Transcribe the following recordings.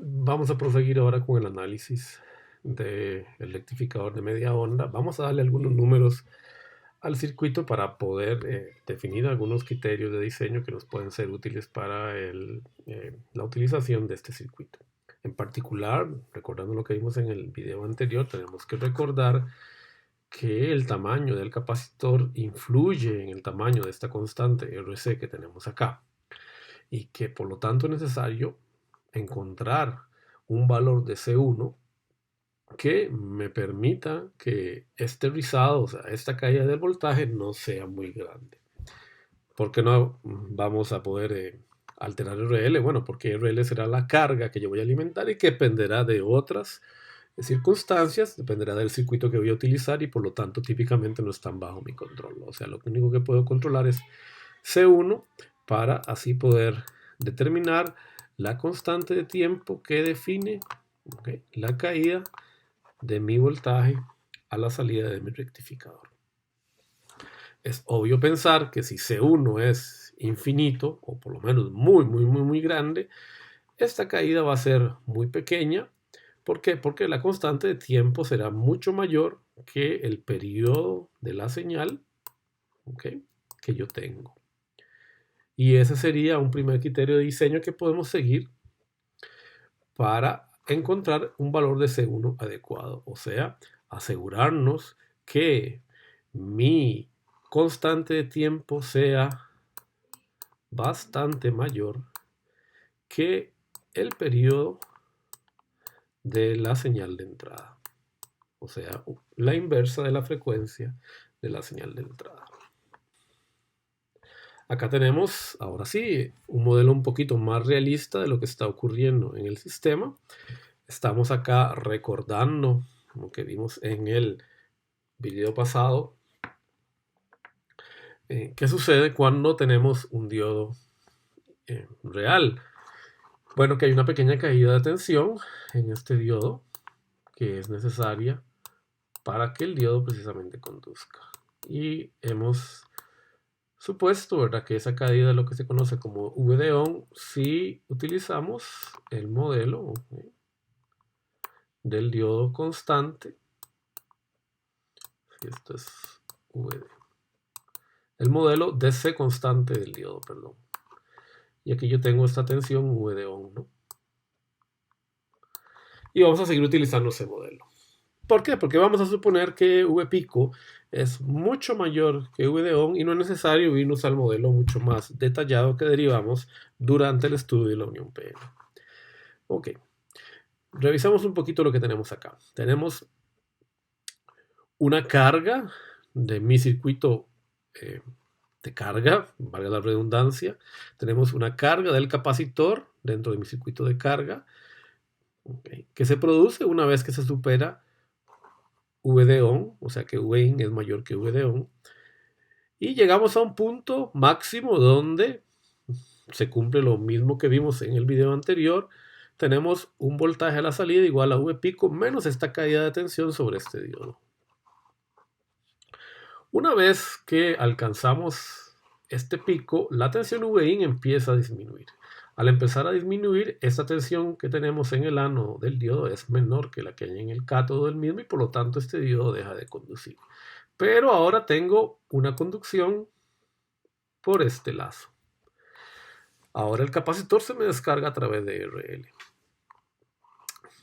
Vamos a proseguir ahora con el análisis del rectificador de media onda. Vamos a darle algunos números al circuito para poder definir algunos criterios de diseño que nos pueden ser útiles para la utilización de este circuito. En particular, recordando lo que vimos en el video anterior, tenemos que recordar que el tamaño del capacitor influye en el tamaño de esta constante RC que tenemos acá y que por lo tanto es necesario encontrar un valor de C1 que me permita que este rizado, o sea, esta caída del voltaje no sea muy grande. ¿Por qué no vamos a poder alterar RL? Bueno, porque RL será la carga que yo voy a alimentar y que dependerá de otras circunstancias, dependerá del circuito que voy a utilizar y por lo tanto típicamente no están bajo mi control. O sea, lo único que puedo controlar es C1 para así poder determinar la constante de tiempo que define la caída de mi voltaje a la salida de mi rectificador. Es obvio pensar que si C1 es infinito, o por lo menos muy grande, esta caída va a ser muy pequeña. ¿Por qué? Porque la constante de tiempo será mucho mayor que el periodo de la señal que yo tengo. Y ese sería un primer criterio de diseño que podemos seguir para encontrar un valor de C1 adecuado. O sea, asegurarnos que mi constante de tiempo sea bastante mayor que el periodo de la señal de entrada. O sea, la inversa de la frecuencia de la señal de entrada. Acá tenemos, ahora sí, un modelo un poquito más realista de lo que está ocurriendo en el sistema. Estamos acá recordando lo que vimos en el video pasado. ¿Qué sucede cuando tenemos un diodo real? Bueno, que hay una pequeña caída de tensión en este diodo que es necesaria para que el diodo precisamente conduzca. Y hemos supuesto, ¿verdad?, que esa caída es lo que se conoce como V de on si utilizamos el modelo del diodo constante. Esto es VD. El modelo DC constante del diodo, perdón. Y aquí yo tengo esta tensión V de on, ¿no? Y vamos a seguir utilizando ese modelo. ¿Por qué? Porque vamos a suponer que V pico es mucho mayor que V de on y no es necesario irnos al modelo mucho más detallado que derivamos durante el estudio de la unión PM. Ok, revisamos un poquito lo que tenemos acá. Tenemos una carga de mi circuito de carga, valga la redundancia. Tenemos una carga del capacitor dentro de mi circuito de carga, que se produce una vez que se supera V de on, o sea que V in es mayor que V de on. Y llegamos a un punto máximo donde se cumple lo mismo que vimos en el video anterior. Tenemos un voltaje a la salida igual a V pico menos esta caída de tensión sobre este diodo. Una vez que alcanzamos este pico, la tensión Vin empieza a disminuir. Al empezar a disminuir, esta tensión que tenemos en el ánodo del diodo es menor que la que hay en el cátodo del mismo y por lo tanto este diodo deja de conducir. Pero ahora tengo una conducción por este lazo. Ahora el capacitor se me descarga a través de RL.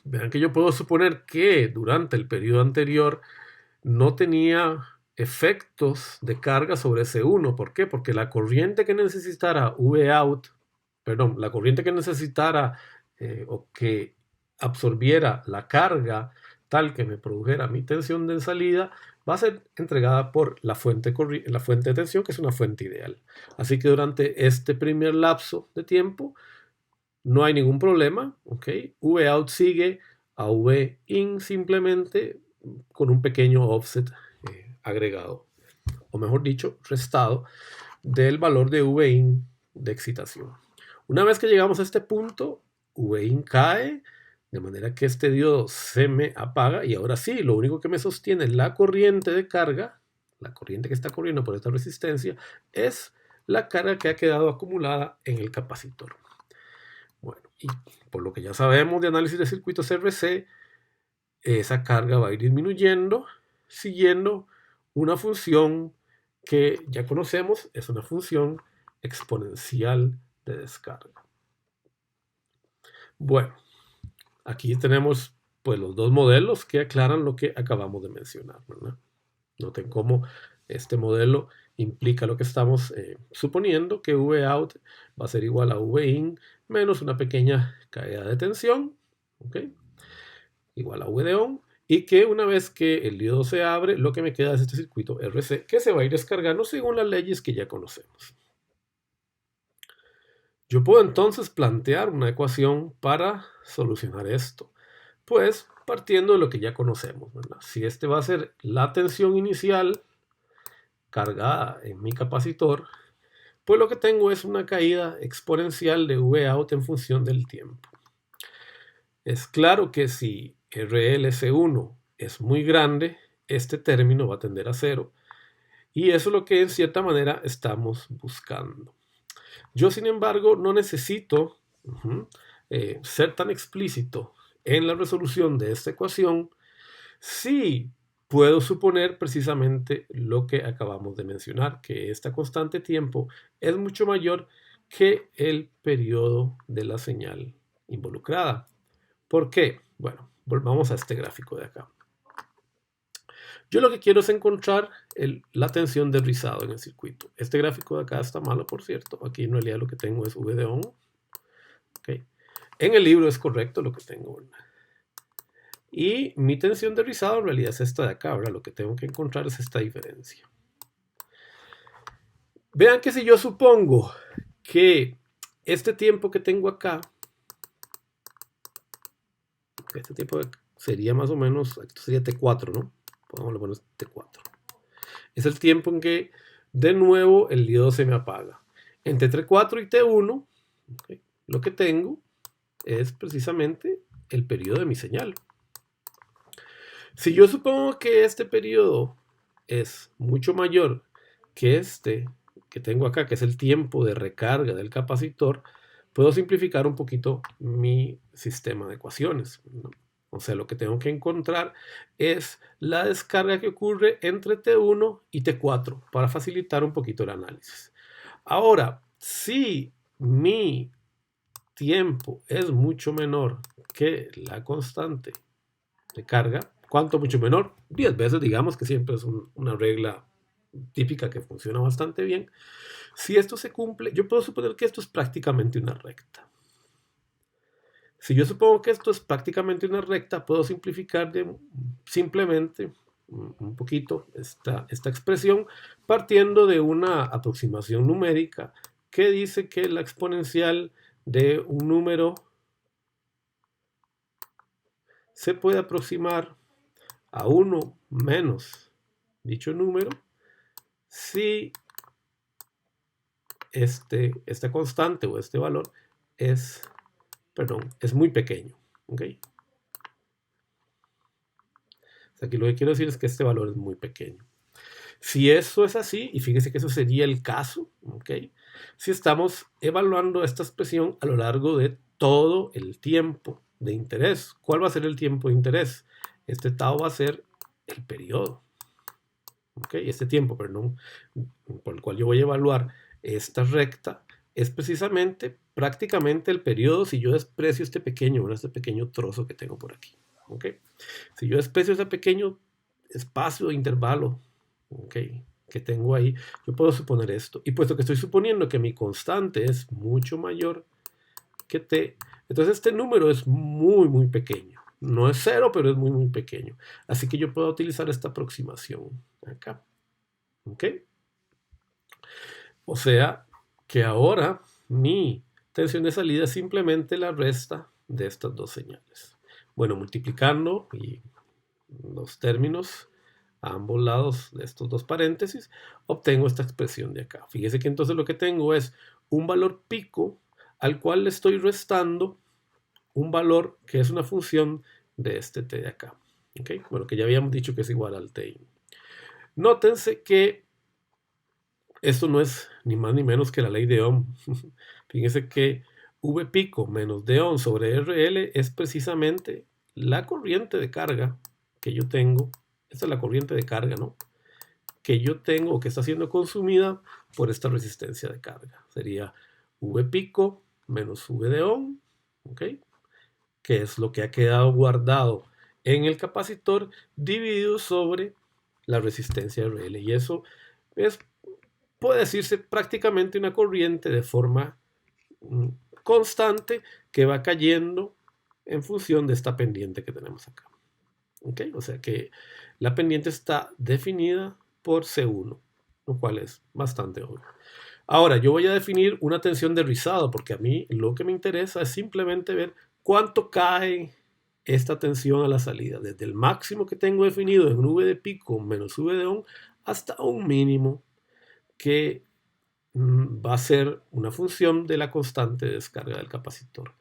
Vean que yo puedo suponer que durante el periodo anterior no tenía efectos de carga sobre C1. ¿Por qué? Porque la corriente que necesitara Vout, perdón, la corriente que necesitara o que absorbiera la carga tal que me produjera mi tensión de salida, va a ser entregada por la fuente de tensión, que es una fuente ideal. Así que durante este primer lapso de tiempo no hay ningún problema, ¿ok? Vout sigue a Vin simplemente con un pequeño offset agregado, o mejor dicho, restado del valor de Vin de excitación. Una vez que llegamos a este punto, Vin cae, de manera que este diodo se me apaga y ahora sí, lo único que me sostiene la corriente de carga, la corriente que está corriendo por esta resistencia, es la carga que ha quedado acumulada en el capacitor. Bueno, Y por lo que ya sabemos de análisis de circuitos RC, esa carga va a ir disminuyendo siguiendo una función que ya conocemos, es una función exponencial de descarga. Bueno, aquí tenemos pues los dos modelos que aclaran lo que acabamos de mencionar, ¿verdad? Noten cómo este modelo implica lo que estamos suponiendo, que Vout va a ser igual a Vin menos una pequeña caída de tensión, ¿ok? Igual a V de on, y que una vez que el diodo se abre, lo que me queda es este circuito RC, que se va a ir descargando según las leyes que ya conocemos. Yo puedo entonces plantear una ecuación para solucionar esto, pues partiendo de lo que ya conocemos, ¿verdad? Si este va a ser la tensión inicial cargada en mi capacitor, pues lo que tengo es una caída exponencial de Vout en función del tiempo. Es claro que si RLC1 es muy grande, este término va a tender a 0, y eso es lo que en cierta manera estamos buscando. Yo, sin embargo, no necesito ser tan explícito en la resolución de esta ecuación si puedo suponer precisamente lo que acabamos de mencionar, que esta constante tiempo es mucho mayor que el periodo de la señal involucrada. ¿Por qué? Bueno, volvamos a este gráfico de acá. Yo lo que quiero es encontrar la tensión de rizado en el circuito. Este gráfico de acá está malo, por cierto. Aquí en realidad lo que tengo es V de on. Okay. En el libro es correcto lo que tengo, ¿verdad? Y mi tensión de rizado en realidad es esta de acá, ¿verdad? Lo que tengo que encontrar es esta diferencia. Vean que si yo supongo que este tiempo que tengo acá, este tiempo sería más o menos, esto sería T4, ¿no? Pongámosle poner T4. Es el tiempo en que de nuevo el diodo se me apaga. Entre T4 y T1, okay, lo que tengo es precisamente el periodo de mi señal. Si yo supongo que este periodo es mucho mayor que este que tengo acá, que es el tiempo de recarga del capacitor, puedo simplificar un poquito mi sistema de ecuaciones, ¿no? O sea, lo que tengo que encontrar es la descarga que ocurre entre T1 y T4 para facilitar un poquito el análisis. Ahora, si mi tiempo es mucho menor que la constante de carga, ¿cuánto mucho menor? 10 veces, digamos que siempre es una regla típica que funciona bastante bien. Si esto se cumple, yo puedo suponer que esto es prácticamente una recta. Si yo supongo que esto es prácticamente una recta, puedo simplificar simplemente un poquito esta expresión partiendo de una aproximación numérica que dice que la exponencial de un número se puede aproximar a 1 menos dicho número si esta constante o este valor es muy pequeño. ¿Okay? O sea, aquí lo que quiero decir es que este valor es muy pequeño. Si eso es así, y fíjese que eso sería el caso, ¿okay? Si estamos evaluando esta expresión a lo largo de todo el tiempo de interés. ¿Cuál va a ser el tiempo de interés? Este tau va a ser el periodo. ¿Okay? Este tiempo, perdón, por el cual yo voy a evaluar esta recta, es precisamente prácticamente el periodo si yo desprecio este pequeño trozo que tengo por aquí. ¿Okay? Si yo desprecio ese pequeño espacio de intervalo, ¿okay?, que tengo ahí, yo puedo suponer esto. Y puesto que estoy suponiendo que mi constante es mucho mayor que t, entonces este número es muy, muy pequeño. No es 0, pero es muy, muy pequeño. Así que yo puedo utilizar esta aproximación acá. ¿Ok? O sea que ahora mi tensión de salida es simplemente la resta de estas dos señales. Bueno, multiplicando y los términos a ambos lados de estos dos paréntesis, obtengo esta expresión de acá. Fíjese que entonces lo que tengo es un valor pico al cual le estoy restando un valor que es una función de este t de acá. ¿Okay? Bueno, que ya habíamos dicho que es igual al t. Nótense que esto no es ni más ni menos que la ley de Ohm. Fíjense que V pico menos D-on sobre RL es precisamente la corriente de carga que yo tengo. Esta es la corriente de carga, ¿no? Que yo tengo o que está siendo consumida por esta resistencia de carga. Sería V pico menos V de-on, ¿ok? Que es lo que ha quedado guardado en el capacitor dividido sobre la resistencia RL. Y eso es, puede decirse, prácticamente una corriente de forma constante que va cayendo en función de esta pendiente que tenemos acá. ¿Ok? O sea que la pendiente está definida por C1, lo cual es bastante obvio. Ahora, yo voy a definir una tensión de rizado, porque a mí lo que me interesa es simplemente ver cuánto cae esta tensión a la salida, desde el máximo que tengo definido en V de pico menos V de on hasta un mínimo que va a ser una función de la constante de descarga del capacitor.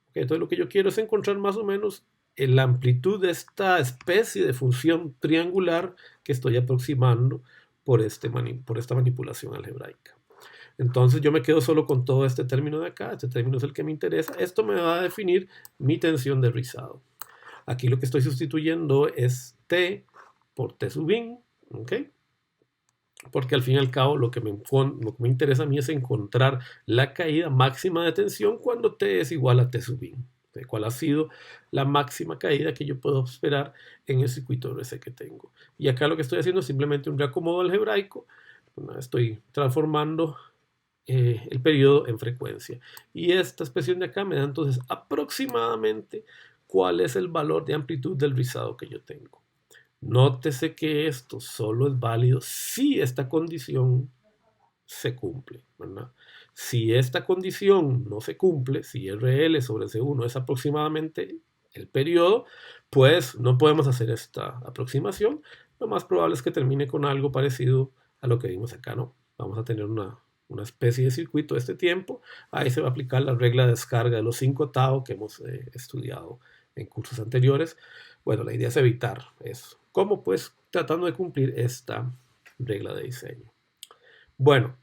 Okay, entonces lo que yo quiero es encontrar más o menos la amplitud de esta especie de función triangular que estoy aproximando por esta manipulación algebraica. Entonces yo me quedo solo con todo este término de acá, este término es el que me interesa. Esto me va a definir mi tensión de rizado. Aquí lo que estoy sustituyendo es T por T sub in, ¿ok? Porque al fin y al cabo lo que me interesa a mí es encontrar la caída máxima de tensión cuando T es igual a T sub in. ¿Cuál ha sido la máxima caída que yo puedo esperar en el circuito RC que tengo? Y acá lo que estoy haciendo es simplemente un reacomodo algebraico. Estoy transformando el periodo en frecuencia. Y esta expresión de acá me da entonces aproximadamente cuál es el valor de amplitud del rizado que yo tengo. Nótese que esto solo es válido si esta condición se cumple, ¿verdad? Si esta condición no se cumple, si RL sobre C1 es aproximadamente el periodo, pues no podemos hacer esta aproximación. Lo más probable es que termine con algo parecido a lo que vimos acá, ¿no? Vamos a tener una especie de circuito de este tiempo. Ahí se va a aplicar la regla de descarga de los 5 tau que hemos estudiado en cursos anteriores. Bueno, la idea es evitar eso. ¿Cómo? Pues tratando de cumplir esta regla de diseño. Bueno,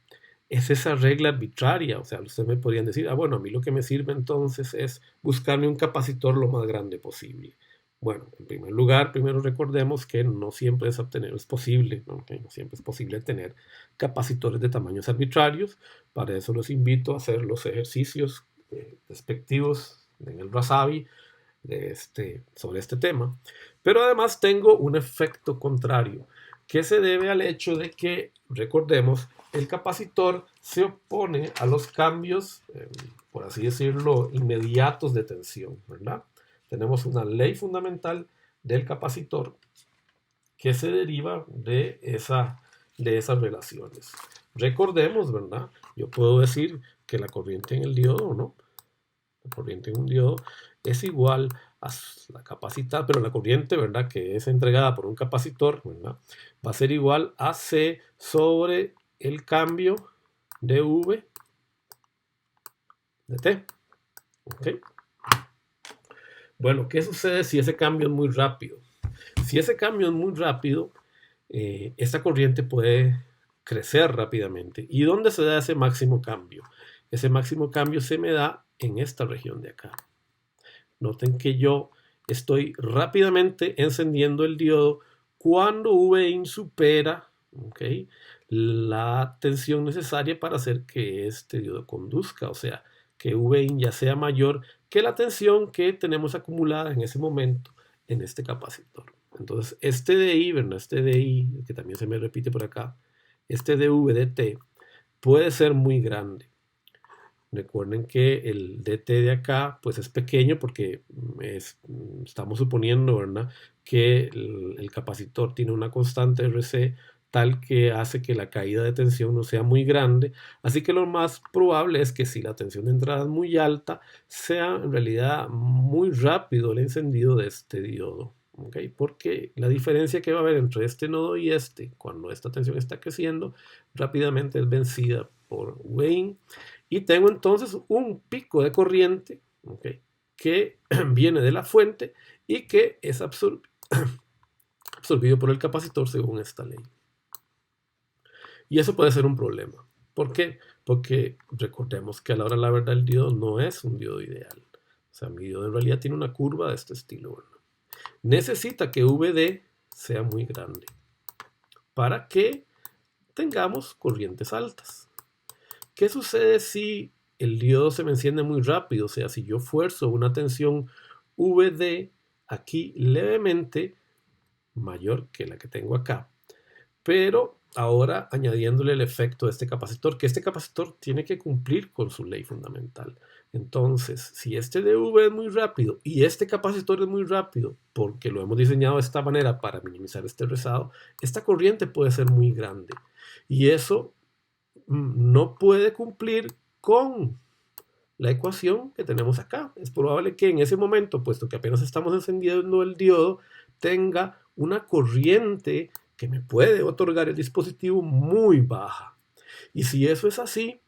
es esa regla arbitraria, o sea, ustedes me podrían decir, bueno, a mí lo que me sirve entonces es buscarme un capacitor lo más grande posible. Bueno, en primer lugar, primero recordemos que no siempre es posible, ¿no? Okay, no siempre es posible tener capacitores de tamaños arbitrarios. Para eso los invito a hacer los ejercicios respectivos en el Rasabi sobre este tema. Pero además tengo un efecto contrario, que se debe al hecho de que, recordemos, el capacitor se opone a los cambios, por así decirlo, inmediatos de tensión, ¿verdad? Tenemos una ley fundamental del capacitor que se deriva de esas relaciones. Recordemos, ¿verdad? Yo puedo decir que la corriente en el diodo, ¿no? La corriente en un diodo es igual a la capacidad, pero la corriente, ¿verdad? Que es entregada por un capacitor, ¿verdad? Va a ser igual a C sobre el cambio de V de T. ¿Ok? Bueno, ¿qué sucede si ese cambio es muy rápido? Si ese cambio es muy rápido, esta corriente puede crecer rápidamente. ¿Y dónde se da ese máximo cambio? Ese máximo cambio se me da en esta región de acá. Noten que yo estoy rápidamente encendiendo el diodo cuando Vin supera, ¿okay?, la tensión necesaria para hacer que este diodo conduzca, o sea, que Vin ya sea mayor que la tensión que tenemos acumulada en ese momento en este capacitor. Entonces, este DI, ¿verdad? Este DI, que también se me repite por acá, este dV de T puede ser muy grande. Recuerden que el DT de acá pues es pequeño porque estamos suponiendo, ¿verdad?, que el capacitor tiene una constante RC tal que hace que la caída de tensión no sea muy grande. Así que lo más probable es que si la tensión de entrada es muy alta, sea en realidad muy rápido el encendido de este diodo. ¿Okay? Porque la diferencia que va a haber entre este nodo y este, cuando esta tensión está creciendo, rápidamente es vencida por Vin. Y tengo entonces un pico de corriente, ¿okay?, que viene de la fuente y que es absorbido por el capacitor según esta ley. Y eso puede ser un problema. ¿Por qué? porque recordemos que a la hora de la verdad el diodo no es un diodo ideal. O sea, mi diodo en realidad tiene una curva de este estilo, ¿verdad? Necesita que VD sea muy grande para que tengamos corrientes altas. ¿Qué sucede si el diodo se me enciende muy rápido? O sea, si yo fuerzo una tensión VD aquí levemente mayor que la que tengo acá, pero ahora añadiéndole el efecto de este capacitor, que este capacitor tiene que cumplir con su ley fundamental. Entonces, si este dV es muy rápido y este capacitor es muy rápido, porque lo hemos diseñado de esta manera para minimizar este rezado, esta corriente puede ser muy grande. Y eso no puede cumplir con la ecuación que tenemos acá. Es probable que en ese momento, puesto que apenas estamos encendiendo el diodo, tenga una corriente que me puede otorgar el dispositivo muy baja. Y si eso es así,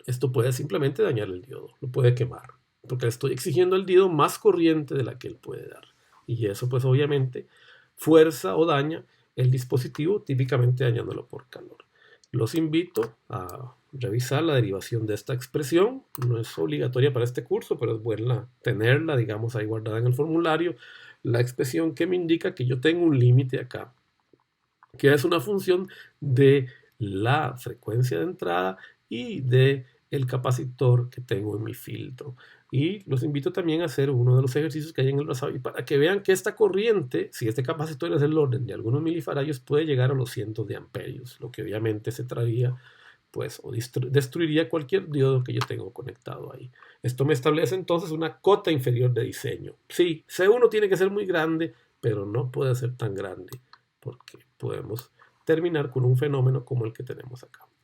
esto puede simplemente dañar el diodo, lo puede quemar, porque le estoy exigiendo al diodo más corriente de la que él puede dar. Y eso pues obviamente fuerza o daña el dispositivo, típicamente dañándolo por calor. Los invito a revisar la derivación de esta expresión. No es obligatoria para este curso, pero es buena tenerla, digamos, ahí guardada en el formulario. La expresión que me indica que yo tengo un límite acá, que es una función de la frecuencia de entrada y de el capacitor que tengo en mi filtro. Y los invito también a hacer uno de los ejercicios que hay en el Razavi para que vean que esta corriente, si este capacitor es del orden de algunos milifaradios, puede llegar a los cientos de amperios, lo que obviamente se traería pues o destruiría cualquier diodo que yo tengo conectado ahí. Esto me establece entonces una cota inferior de diseño. Sí, C1 tiene que ser muy grande, pero no puede ser tan grande porque podemos terminar con un fenómeno como el que tenemos acá.